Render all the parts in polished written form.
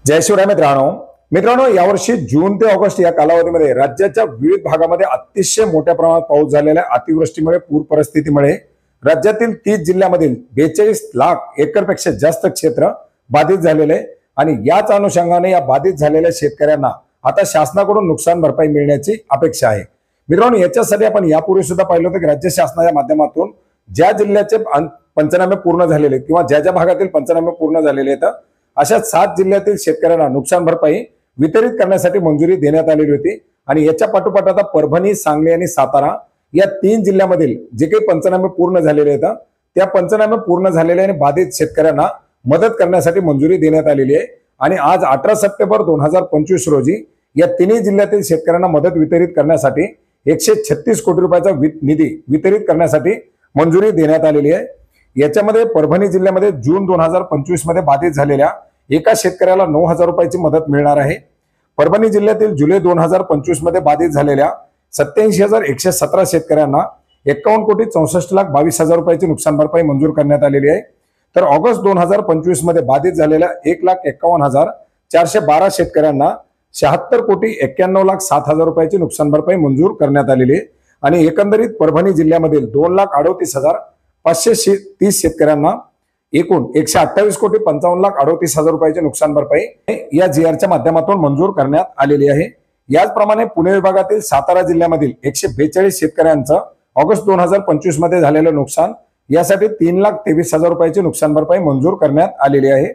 जय शिवराय मित्रांनो यावर्षी जून ते ऑगस्ट या कालावधीमध्ये राज्याच्या विविध भागामध्ये अतिशय मोठ्या प्रमाणात पाऊस झालेला आहे। अतिवृष्टीमुळे पूर परिस्थितीमुळे राज्यातील 30 जिल्ह्यांमधील 42 लाख एकरपेक्षा जास्त क्षेत्र बाधित झालेले आहे आणि याच अनुषंगाने या बाधित झालेल्या शेतकऱ्यांना आता शासनाकडून नुकसान भरपाई मिळण्याची अपेक्षा आहे। मित्रांनो याच्यासाठी आपण यापूर्वी सुद्धा पाहिलं होतं की राज्य शासनाच्या माध्यमातून ज्या जिल्ह्याचे पंचनामे पूर्ण झालेले किंवा ज्या भागातील पंचनामे पूर्ण झालेले आहेत अशा 7 जिल्ह्यातील शेतकऱ्यांना नुकसान भरपाई वितरित करण्यासाठी मंजुरी देण्यात आलेली होती। आणि याच्या पाठोपाठ आता परभणी, सांगली आणि सातारा या 3 जिल्ह्यांमधील जे काही पंचनामे पूर्ण झालेले आहेत त्या पंचनामे पूर्ण झालेल्या आणि बाधित शेतकऱ्यांना मदत करण्यासाठी मंजुरी देण्यात आलेली आहे। आणि आज 18 सप्टेंबर 2025 रोजी या तिन्ही जिल्ह्यातील शेतकऱ्यांना मदत वितरित करण्यासाठी 136 कोटी रुपयाचा निधी वितरित करण्यासाठी मंजुरी देण्यात आलेली आहे। याच्यामध्ये परभणी जिल्ह्यामध्ये जून 2025 मध्ये बाधित झालेल्या एका शेतकऱ्याला 9,000 रुपयाची मदत मिळणार आहे। परभणी जिल्ह्यातील जुलै 2025 मध्ये बाधित झालेल्या 87,117 शेतकऱ्यांना 51,64,22,000 रुपयाची नुकसान भरपाई मंजूर करण्यात आलेली आहे। तर ऑगस्ट 2025 मध्ये बाधित झालेल्या 1,51,412 शेतकऱ्यांना 76,91,07,000 रुपयाची नुकसान भरपाई मंजूर करण्यात आलेली आहे। आणि एकंदरीत परभणी जिल्ह्यामधील 2,38,530 शेतकऱ्यांना एकूण 128,55,38,000 रुपयाची नुकसान भरपाई या जीआरच्या माध्यमातून मंजूर करण्यात आलेली आहे। याचप्रमाणे पुणे विभागातील सातारा जिल्ह्यामधील 142 शेतकऱ्यांचं ऑगस्ट 2025 मध्ये झालेलं नुकसान यासाठी 3,23,000 रुपयाची नुकसान भरपाई मंजूर करण्यात आलेली आहे।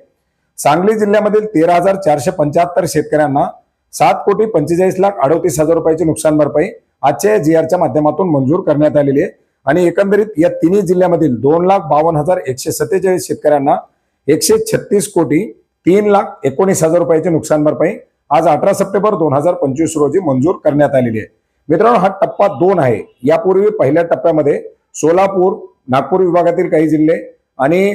सांगली जिल्ह्यामधील 13,475 शेतकऱ्यांना 7,45,38,000 रुपयाची नुकसान भरपाई आजच्या जीआरच्या माध्यमातून मंजूर करण्यात आलेली आहे। आणि एकंदरीत या तिन्ही जिल्ह्यामधील 2,52,147 शेतकऱ्यांना 136,03,19,000 रुपयाची नुकसान भरपाई आज 18 सप्टेंबर 2025 रोजी मंजूर करण्यात आलेली आहे। मित्रांनो हा टप्पा 2 आहे। यापूर्वी पहिल्या टप्प्यामध्ये सोलापूर, नागपूर विभागातील काही जिल्हे आणि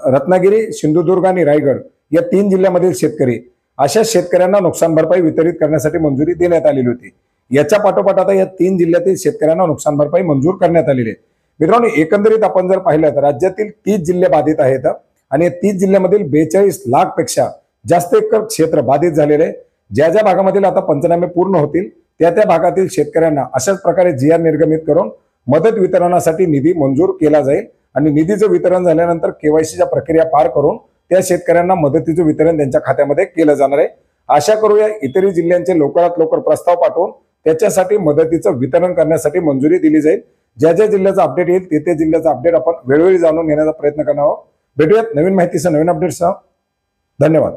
रत्नागिरी, सिंधुदुर्ग आणि रायगड या 3 जिल्ह्यांमधील शेतकरी अशा शेतकऱ्यांना नुकसान भरपाई वितरित करण्यासाठी मंजुरी देण्यात आलेली होती। याच्या पाठोपाठ आता या 3 जिल्ह्यातील शेतकऱ्यांना नुकसान भरपाई मंजूर करण्यात आलेली आहे। मित्रांनो एकंदरीत आपण जर पाहिलं तर राज्यातील 30 जिल्हे बाधित आहेत आणि 30 जिल्ह्यांमधील 42 लाख पेक्षा जास्त एकर क्षेत्र बाधित झालेले आहे। ज्या भागामध्ये आता पंचनामे पूर्ण होतील त्या भागातील शेतकऱ्यांना अशाच प्रकारे जीआर निर्गमित करून मदत वितरणासाठी निधी मंजूर केला जाईल आणि निधीचं वितरण झाल्यानंतर केवायसीच्या प्रक्रिया पार करून त्या शेतकऱ्यांना मदतीचं वितरण त्यांच्या खात्यामध्ये केलं जाणार आहे। आशा करूया इतरही जिल्ह्यांचे लवकरात लवकर प्रस्ताव पाठवून त्याच्यासाठी मदतीचं वितरण करण्यासाठी मंजुरी दिली जाईल। ज्या जिल्ह्याचा अपडेट येईल ते जिल्ह्याचा अपडेट आपण वेळोवेळी जाणून घेण्याचा प्रयत्न करणार आहोत। भेटूयात नवीन माहितीसह, नवीन अपडेट्ससह। धन्यवाद।